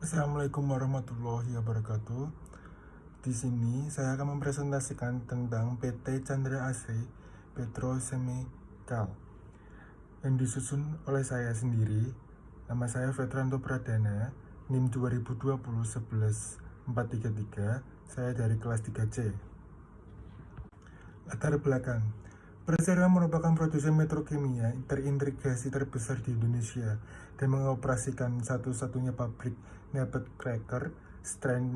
Assalamualaikum warahmatullahi wabarakatuh. Di sini saya akan mempresentasikan tentang PT Chandra Asri Petrochemical yang disusun oleh saya sendiri. Nama saya Fetranto Pradana, NIM 2020-11-433. Saya dari kelas 3C. Latar belakang: Persero merupakan produsen petrokimia terintegrasi terbesar di Indonesia dan mengoperasikan satu-satunya pabrik naphtha cracker, strain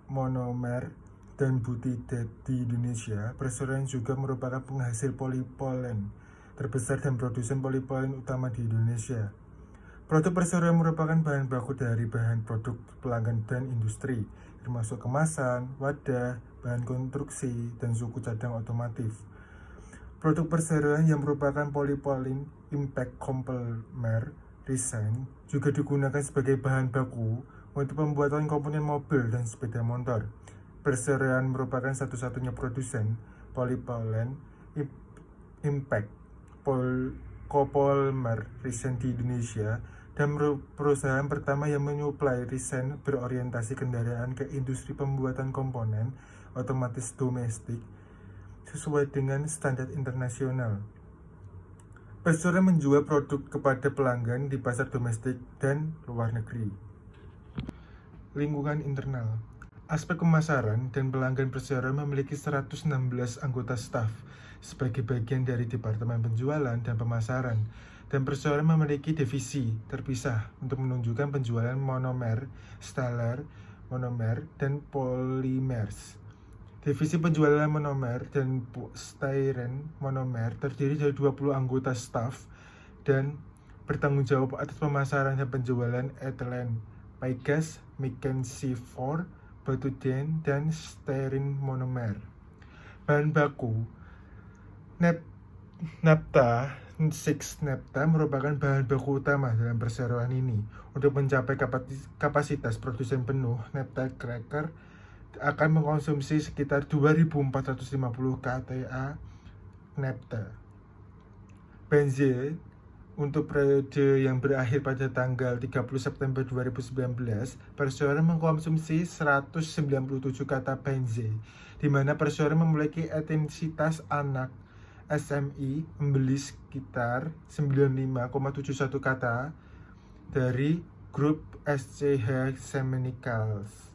monomer, dan butidate di Indonesia. Persero juga merupakan penghasil polipolen terbesar dan produsen polipolen utama di Indonesia. Produk Persero merupakan bahan baku dari bahan produk pelanggan dan industri, termasuk kemasan, wadah, bahan konstruksi, dan suku cadang otomotif. Produk perseroan yang merupakan polypolylene impact compomer resin juga digunakan sebagai bahan baku untuk pembuatan komponen mobil dan sepeda motor. Perseroan merupakan satu-satunya produsen polypolylene impact copolymer resin di Indonesia dan perusahaan pertama yang menyuplai resin berorientasi kendaraan ke industri pembuatan komponen otomatis domestik sesuai dengan standar internasional. Persero menjual produk kepada pelanggan di pasar domestik dan luar negeri. Lingkungan internal. Aspek pemasaran dan pelanggan Persero memiliki 116 anggota staf sebagai bagian dari Departemen Penjualan dan Pemasaran, dan Persero memiliki divisi terpisah untuk menunjukkan penjualan monomer, styler, monomer, dan polymers. Divisi penjualan monomer dan styrene monomer terdiri dari 20 anggota staf dan bertanggung jawab atas pemasaran dan penjualan ethylene, pygas, McKenzie-IV, butadiene, dan styrene monomer. Bahan baku naphtha 6 naphtha merupakan bahan baku utama dalam perseroan ini. Untuk mencapai kapasitas produksi penuh, naphtha cracker akan mengkonsumsi sekitar 2.450 kTA naphtha. Benzene untuk periode yang berakhir pada tanggal 30 September 2019, Persero mengkonsumsi 197 kata benzene, di mana Persero memiliki intensitas anak SMI membeli sekitar 95,71 kata dari grup SCH Chemicals.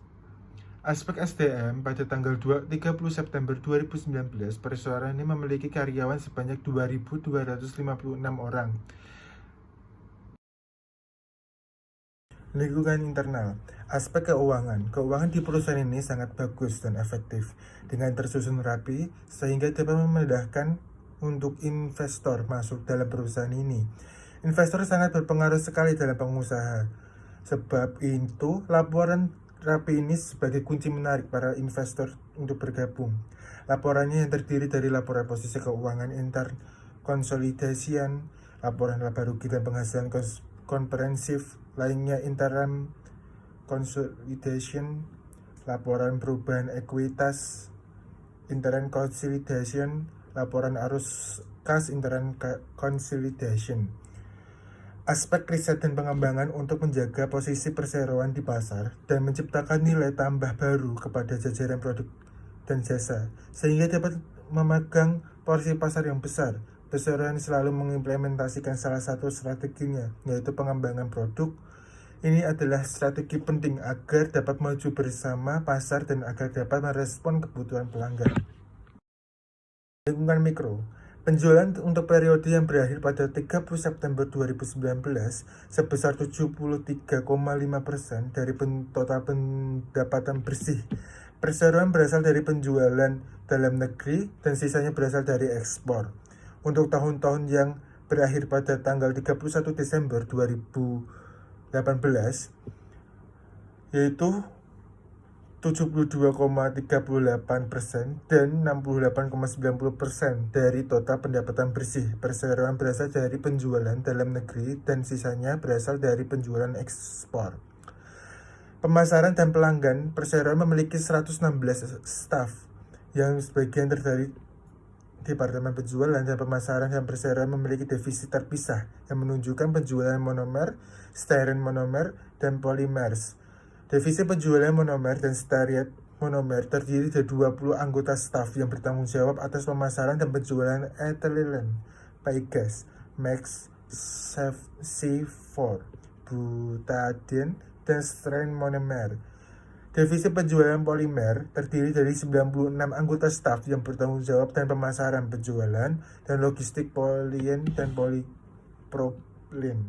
Aspek SDM, pada tanggal 30 September 2019, Persero ini memiliki karyawan sebanyak 2.256 orang. Lingkungan internal. Aspek keuangan. Keuangan di perusahaan ini sangat bagus dan efektif, dengan tersusun rapi sehingga dapat memudahkan untuk investor masuk dalam perusahaan ini. Investor sangat berpengaruh sekali dalam pengusaha. Sebab itu, laporan rapi ini sebagai kunci menarik para investor untuk bergabung. Laporannya yang terdiri dari laporan posisi keuangan intern, konsolidasian, laporan laba rugi dan penghasilan komprehensif lainnya, interim consolidation, laporan perubahan ekuitas, interim consolidation, laporan arus kas, interim consolidation. Aspek riset dan pengembangan untuk menjaga posisi perseroan di pasar dan menciptakan nilai tambah baru kepada jajaran produk dan jasa, sehingga dapat memegang porsi pasar yang besar. Perseroan selalu mengimplementasikan salah satu strateginya, yaitu pengembangan produk. Ini adalah strategi penting agar dapat maju bersama pasar dan agar dapat merespon kebutuhan pelanggan. Lingkungan mikro. Penjualan untuk periode yang berakhir pada 30 September 2019 sebesar 73,5% dari total pendapatan bersih. Perseroan berasal dari penjualan dalam negeri dan sisanya berasal dari ekspor. Untuk tahun-tahun yang berakhir pada tanggal 31 Desember 2018, yaitu 72,38% dan 68,90% dari total pendapatan bersih perseroan berasal dari penjualan dalam negeri dan sisanya berasal dari penjualan ekspor. Pemasaran dan pelanggan, Perseroan memiliki 116 staf yang sebagian dari Departemen Penjualan dan Pemasaran, dan Perseroan memiliki divisi terpisah yang menunjukkan penjualan monomer, styrene monomer, dan polymers. Divisi penjualan monomer dan stearit monomer terdiri dari 20 anggota staf yang bertanggung jawab atas pemasaran dan penjualan ethylene, Paygas, Max, C4, butadiene, dan strain monomer. Divisi penjualan polimer terdiri dari 96 anggota staf yang bertanggung jawab dan pemasaran penjualan dan logistik polien dan polipropilin.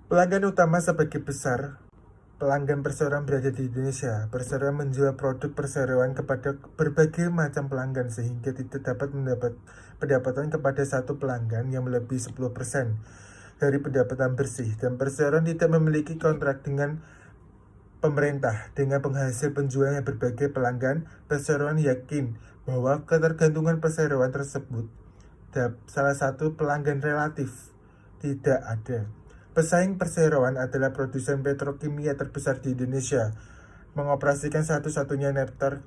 Pelanggan utama sebagai besar pelanggan perseroan berada di Indonesia. Perseroan menjual produk perseroan kepada berbagai macam pelanggan sehingga tidak dapat mendapat pendapatan kepada satu pelanggan yang melebihi 10% dari pendapatan bersih, dan perseroan tidak memiliki kontrak dengan pemerintah. Dengan penghasil penjualan yang berbagai pelanggan, perseroan yakin bahwa ketergantungan perseroan tersebut salah satu pelanggan relatif tidak ada. Pesaing perseroan adalah produsen petrokimia terbesar di Indonesia, mengoperasikan satu-satunya naphtha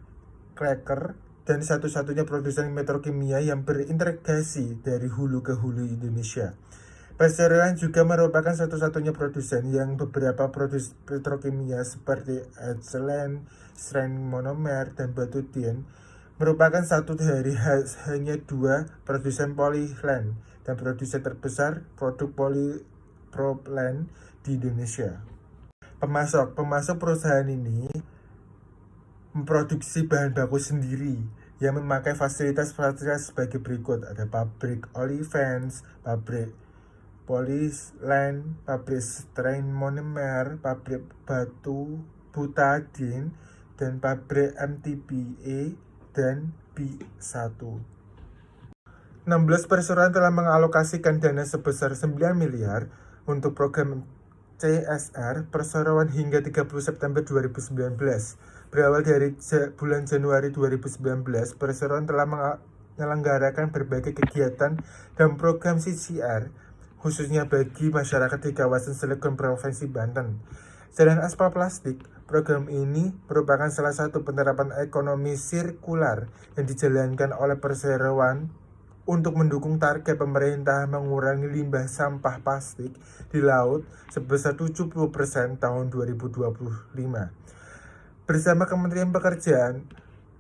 cracker dan satu-satunya produsen petrokimia yang berintegrasi dari hulu ke hulu Indonesia. Perseroan juga merupakan satu-satunya produsen yang beberapa produk petrokimia seperti ethylene, strain monomer, dan butadiene merupakan satu dari hanya 2 produsen polyethylene dan produsen terbesar produk polypropylene di Indonesia. Pemasok perusahaan ini memproduksi bahan baku sendiri yang memakai fasilitas-fasilitas sebagai berikut. Ada pabrik olefins, pabrik polyethylene, pabrik strain monomer, pabrik batu butadiene, dan pabrik MTBE dan B1. 16 perseroan telah mengalokasikan dana sebesar 9 miliar untuk program CSR perseroan hingga 30 September 2019. Berawal dari bulan Januari 2019, perseroan telah menyelenggarakan berbagai kegiatan dan program CSR khususnya bagi masyarakat di kawasan Cilegon, Provinsi Banten. Selain aspal plastik, program ini merupakan salah satu penerapan ekonomi sirkular yang dijalankan oleh perseroan untuk mendukung target pemerintah mengurangi limbah sampah plastik di laut sebesar 70% tahun 2025. Bersama Kementerian Pekerjaan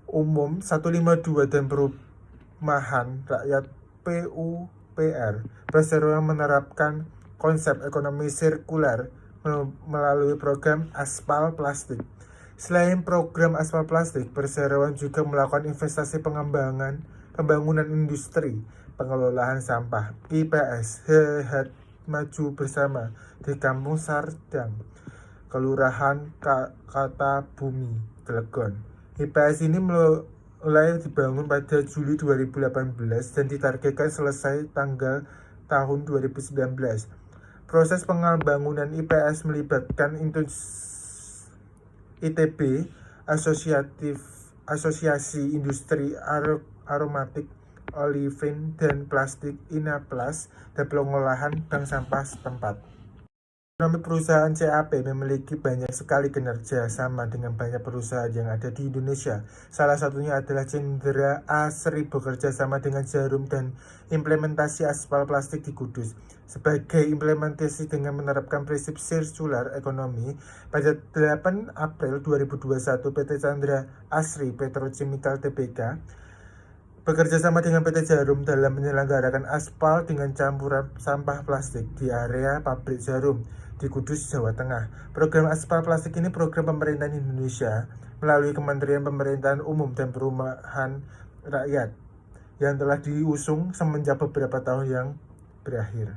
Umum 152 dan Perumahan Rakyat PUPR, perseroan menerapkan konsep ekonomi sirkular melalui program aspal plastik. Selain program aspal plastik, perseroan juga melakukan investasi pembangunan industri pengelolaan sampah IPS Sehat Maju Bersama di Kampung Sardang, Kelurahan Kata Bumi, Cilegon. IPS ini mulai dibangun pada Juli 2018 dan ditargetkan selesai tahun 2019. Proses pembangunan IPS melibatkan ITB, Asosiasi Industri Aromatik, Olefin, dan Plastik Inaplas, dan pengolahan bank sampah setempat. Ekonomi perusahaan CAP memiliki banyak sekali kinerja sama dengan banyak perusahaan yang ada di Indonesia. Salah satunya adalah Cendera Asri bekerja sama dengan Jarum dan implementasi aspal plastik di Kudus. Sebagai implementasi dengan menerapkan prinsip sirkular ekonomi, pada 8 April 2021 PT Cendera Asri Petrochemical Tbk bekerja sama dengan PT Jarum dalam menyelenggarakan aspal dengan campuran sampah plastik di area pabrik Jarum di Kudus, Jawa Tengah. Program aspal plastik ini program pemerintahan Indonesia melalui Kementerian Pemerintahan Umum dan Perumahan Rakyat yang telah diusung semenjak beberapa tahun yang berakhir.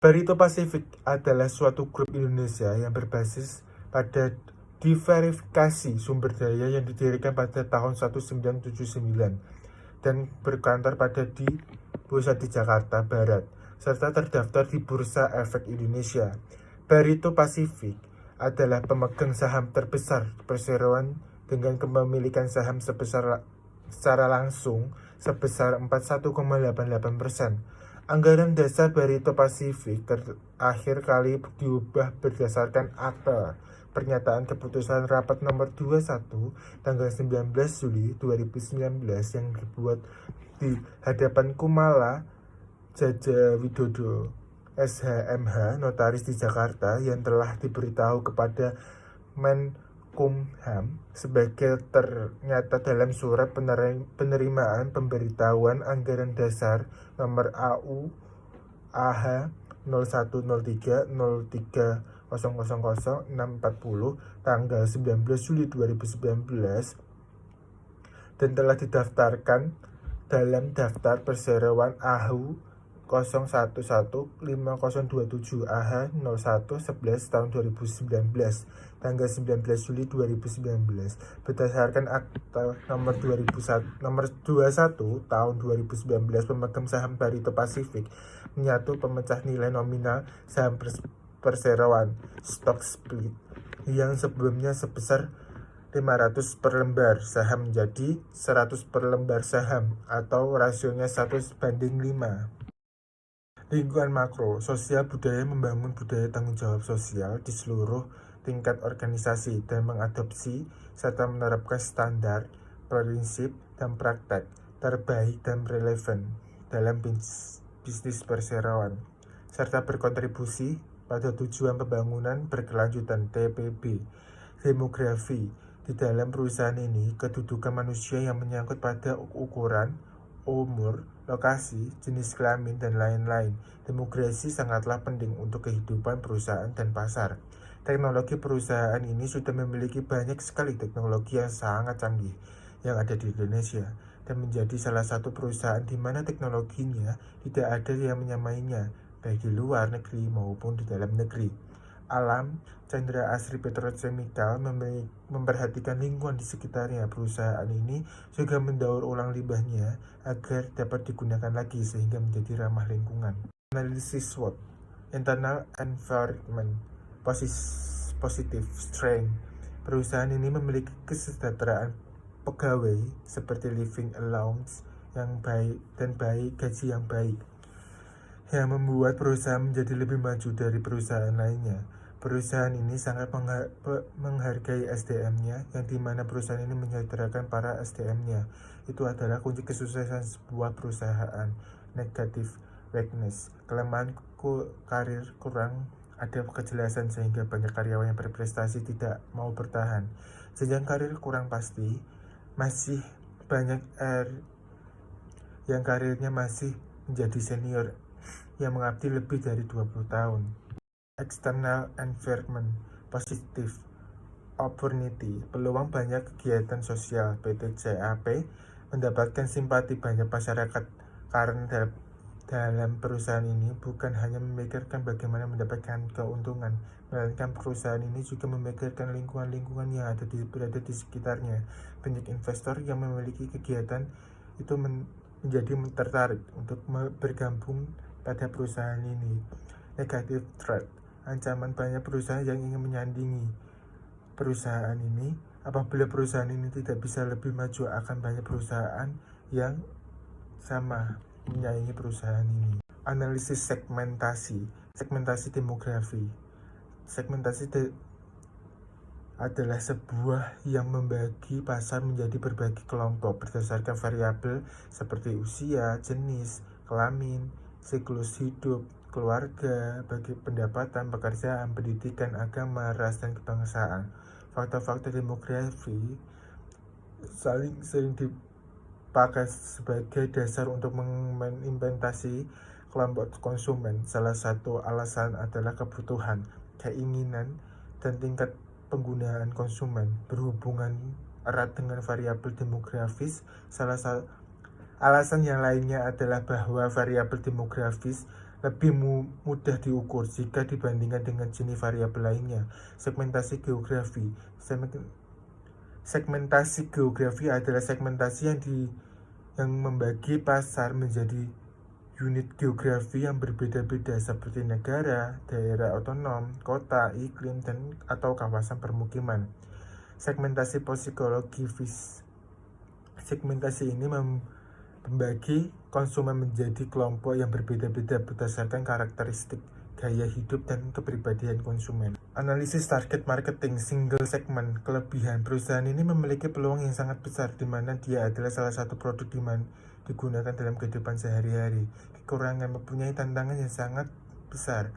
Barito Pacific adalah suatu grup Indonesia yang berbasis pada diverifikasi sumber daya yang didirikan pada tahun 1979 dan berkantor di pusat di Jakarta Barat, serta terdaftar di Bursa Efek Indonesia. Barito Pacific adalah pemegang saham terbesar perseroan dengan kepemilikan saham secara langsung sebesar 41,88%. Anggaran dasar Barito Pacific terakhir kali diubah berdasarkan akta pernyataan keputusan rapat nomor 21 tanggal 19 Juli 2019 yang dibuat di hadapan Kumala Jaja Widodo SHMH, notaris di Jakarta, yang telah diberitahu kepada Menkumham sebagai ternyata dalam surat penerimaan pemberitahuan anggaran dasar nomor AU AH 010303000640 tanggal 19 Juli 2019 dan telah didaftarkan dalam daftar perseroan AHU 011527 AH 0111 tahun 2019 tanggal 19 Juli 2019 berdasarkan akta nomor 21 tahun 2019 pemegang saham Barito Pacific menyatu pemecah nilai nominal saham perseroan stock split yang sebelumnya sebesar 500 per lembar saham menjadi 100 per lembar saham atau rasionya 1:5. Lingkungan makro, sosial budaya membangun budaya tanggung jawab sosial di seluruh tingkat organisasi dan mengadopsi serta menerapkan standar, prinsip, dan praktek terbaik dan relevan dalam bisnis perseroan, serta berkontribusi pada tujuan pembangunan berkelanjutan TPB. Demografi, di dalam perusahaan ini, kedudukan manusia yang menyangkut pada ukuran, umur, lokasi, jenis kelamin, dan lain-lain. Demografi sangatlah penting untuk kehidupan perusahaan dan pasar. Teknologi perusahaan ini sudah memiliki banyak sekali teknologi yang sangat canggih yang ada di Indonesia dan menjadi salah satu perusahaan di mana teknologinya tidak ada yang menyamainya, baik di luar negeri maupun di dalam negeri. Alam Chandra Asri Petrochemical memperhatikan lingkungan di sekitarnya. Perusahaan ini juga mendaur ulang limbahnya agar dapat digunakan lagi sehingga menjadi ramah lingkungan. Analisis SWOT, Internal Environment, Positive Strength. Perusahaan ini memiliki kesejahteraan pegawai seperti living allowance yang baik dan gaji yang baik, yang membuat perusahaan menjadi lebih maju dari perusahaan lainnya. Perusahaan ini sangat menghargai SDM-nya, yang dimana perusahaan ini menyejahterakan para SDM-nya. Itu adalah kunci kesuksesan sebuah perusahaan. Negative weakness, kelemahan karir kurang ada kejelasan sehingga banyak karyawan yang berprestasi tidak mau bertahan. Jenjang karir kurang pasti, masih banyak yang karirnya masih menjadi senior yang mengabdi lebih dari 20 tahun. External Environment, Positive Opportunity, peluang banyak kegiatan sosial. PT CAP mendapatkan simpati banyak masyarakat karena dalam perusahaan ini bukan hanya memikirkan bagaimana mendapatkan keuntungan, melainkan perusahaan ini juga memikirkan lingkungan yang berada di sekitarnya. Banyak investor yang memiliki kegiatan itu menjadi tertarik untuk bergabung pada perusahaan ini. Negative threat, ancaman banyak perusahaan yang ingin menyandingi perusahaan ini. Apabila perusahaan ini tidak bisa lebih maju, akan banyak perusahaan yang sama menyaingi perusahaan ini. Analisis segmentasi demografi. Segmentasi adalah sebuah yang membagi pasar menjadi berbagai kelompok berdasarkan variabel seperti usia, jenis, kelamin, siklus hidup, keluarga, bagi pendapatan, pekerjaan, pendidikan, agama, ras, dan kebangsaan. Faktor-faktor demografi sering dipakai sebagai dasar untuk mengimplementasi kelompok konsumen. Salah satu alasan adalah kebutuhan, keinginan, dan tingkat penggunaan konsumen berhubungan erat dengan variabel demografis. Alasan yang lainnya adalah bahwa variabel demografis lebih mudah diukur jika dibandingkan dengan jenis variabel lainnya. Segmentasi geografi. Segmentasi geografi adalah segmentasi yang membagi pasar menjadi unit geografi yang berbeda-beda seperti negara, daerah otonom, kota, iklim, dan atau kawasan permukiman. Segmentasi psikologis. Segmentasi ini membagi konsumen menjadi kelompok yang berbeda-beda berdasarkan karakteristik, gaya hidup, dan kepribadian konsumen. Analisis target marketing single segment. Kelebihan perusahaan ini memiliki peluang yang sangat besar di mana dia adalah salah satu produk digunakan dalam kehidupan sehari-hari. Kekurangan mempunyai tantangan yang sangat besar.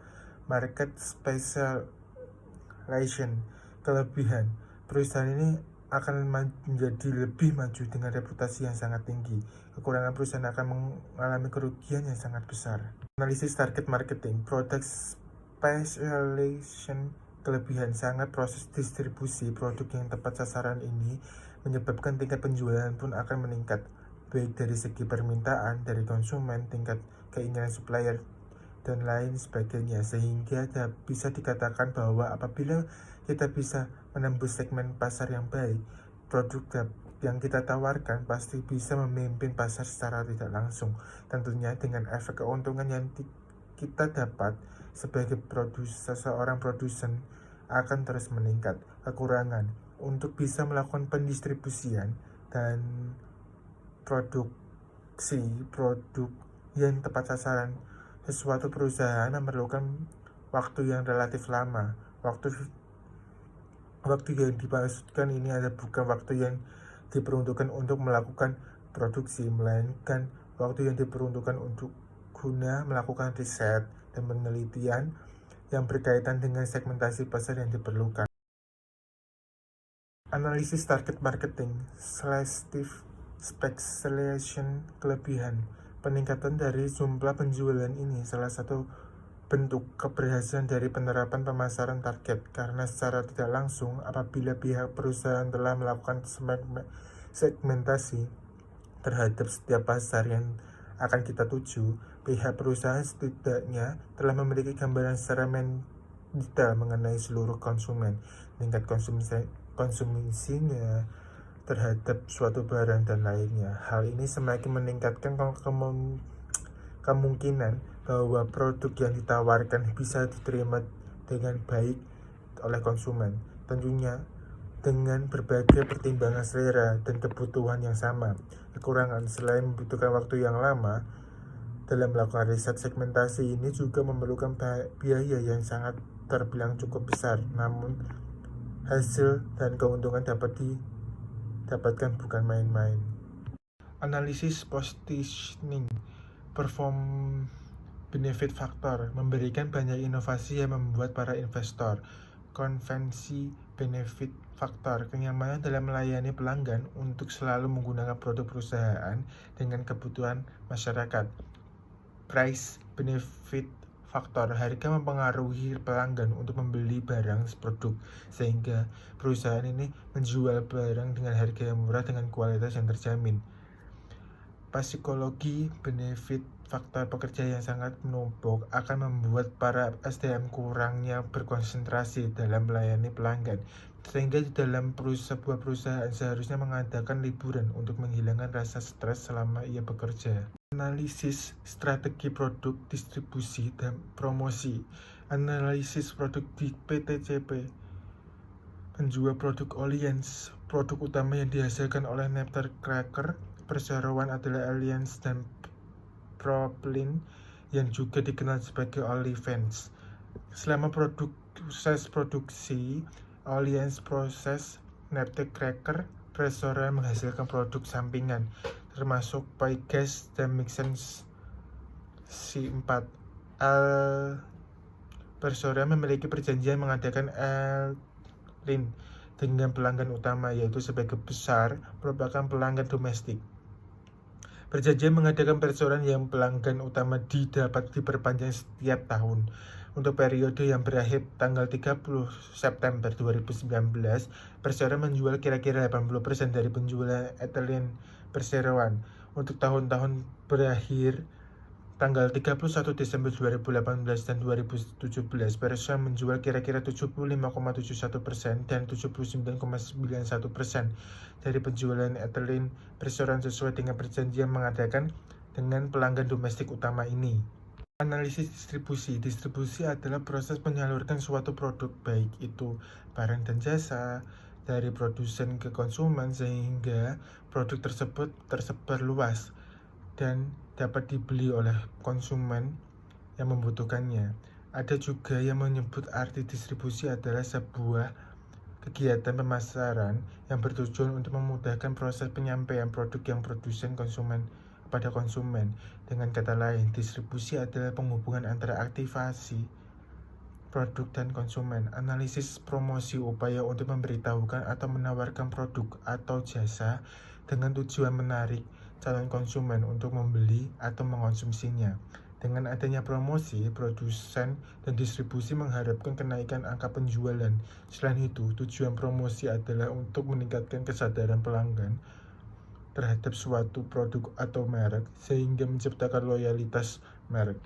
Market specialization. kelebihan. Perusahaan ini akan menjadi lebih maju dengan reputasi yang sangat tinggi. Kekurangan perusahaan akan mengalami kerugian yang sangat besar. Analisis target marketing, product specialization, kelebihan sangat proses distribusi produk yang tepat sasaran ini menyebabkan tingkat penjualan pun akan meningkat, baik dari segi permintaan dari konsumen, tingkat keinginan supplier, dan lain sebagainya, sehingga bisa dikatakan bahwa apabila kita bisa menembus segmen pasar yang baik, produk yang kita tawarkan pasti bisa memimpin pasar secara tidak langsung, tentunya dengan efek keuntungan yang kita dapat sebagai seorang produsen akan terus meningkat. Kekurangan untuk bisa melakukan pendistribusian dan produksi produk yang tepat sasaran. Sesuatu perusahaan memerlukan waktu yang relatif lama. Waktu yang dimaksudkan ini adalah bukan waktu yang diperuntukkan untuk melakukan produksi, melainkan waktu yang diperuntukkan untuk guna melakukan riset dan penelitian yang berkaitan dengan segmentasi pasar yang diperlukan. Analisis target marketing, selective specialization, kelebihan. Peningkatan dari jumlah penjualan ini salah satu bentuk keberhasilan dari penerapan pemasaran target, karena secara tidak langsung apabila pihak perusahaan telah melakukan segmentasi terhadap setiap pasar yang akan kita tuju, pihak perusahaan setidaknya telah memiliki gambaran secara detail mengenai seluruh konsumen, tingkat konsumsinya terhadap suatu barang dan lainnya. Hal ini semakin meningkatkan kemungkinan bahwa produk yang ditawarkan bisa diterima dengan baik oleh konsumen, tentunya dengan berbagai pertimbangan selera dan kebutuhan yang sama. Kekurangan selain membutuhkan waktu yang lama dalam melakukan riset segmentasi ini juga memerlukan biaya yang sangat terbilang cukup besar, namun hasil dan keuntungan dapat didapatkan bukan main-main. Analisis positioning, perform benefit factor, memberikan banyak inovasi yang membuat para investor. Konvensi benefit factor, kenyamanan dalam melayani pelanggan untuk selalu menggunakan produk perusahaan dengan kebutuhan masyarakat. Price benefit faktor, harga mempengaruhi pelanggan untuk membeli barang produk, sehingga perusahaan ini menjual barang dengan harga yang murah dengan kualitas yang terjamin. Psikologi benefit faktor, pekerja yang sangat menumpuk akan membuat para SDM kurangnya berkonsentrasi dalam melayani pelanggan, sehingga di dalam sebuah perusahaan seharusnya mengadakan liburan untuk menghilangkan rasa stres selama ia bekerja. Analisis strategi produk, distribusi, dan promosi. Analisis produk di PTCP, penjual produk Alliance. Produk utama yang dihasilkan oleh Napster Cracker perseroan adalah Alliance dan Propylene, yang juga dikenal sebagai Olivans. Selama proses produksi Alliance proses, Napster Cracker perseroan menghasilkan produk sampingan termasuk Pygas dan Mixen C4. Perseroan memiliki perjanjian mengadakan L-Lin dengan pelanggan utama, yaitu sebagai besar merupakan pelanggan domestik. Perjanjian mengadakan perseroan yang pelanggan utama didapat diperpanjang setiap tahun. Untuk periode yang berakhir tanggal 30 September 2019, perseroan menjual kira-kira 80% dari penjualan ethylene perseroan. Untuk tahun-tahun berakhir tanggal 31 Desember 2018 dan 2017, perseroan menjual kira-kira 75,71% dan 79,91% dari penjualan ethylene perseroan sesuai dengan perjanjian mengadakan dengan pelanggan domestik utama ini. Analisis distribusi. Distribusi adalah proses menyalurkan suatu produk, baik itu barang dan jasa, dari produsen ke konsumen sehingga produk tersebut tersebar luas dan dapat dibeli oleh konsumen yang membutuhkannya. Ada juga yang menyebut arti distribusi adalah sebuah kegiatan pemasaran yang bertujuan untuk memudahkan proses penyampaian produk yang produsen konsumen kepada konsumen. Dengan kata lain, distribusi adalah penghubungan antara aktivasi produk dan konsumen. Analisis promosi upaya untuk memberitahukan atau menawarkan produk atau jasa dengan tujuan menarik calon konsumen untuk membeli atau mengkonsumsinya. Dengan adanya promosi, produsen dan distribusi mengharapkan kenaikan angka penjualan. Selain itu, tujuan promosi adalah untuk meningkatkan kesadaran pelanggan terhadap suatu produk atau merek, sehingga menciptakan loyalitas merek.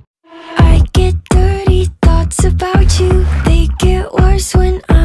I get dirty thoughts about you. They get worse when I'm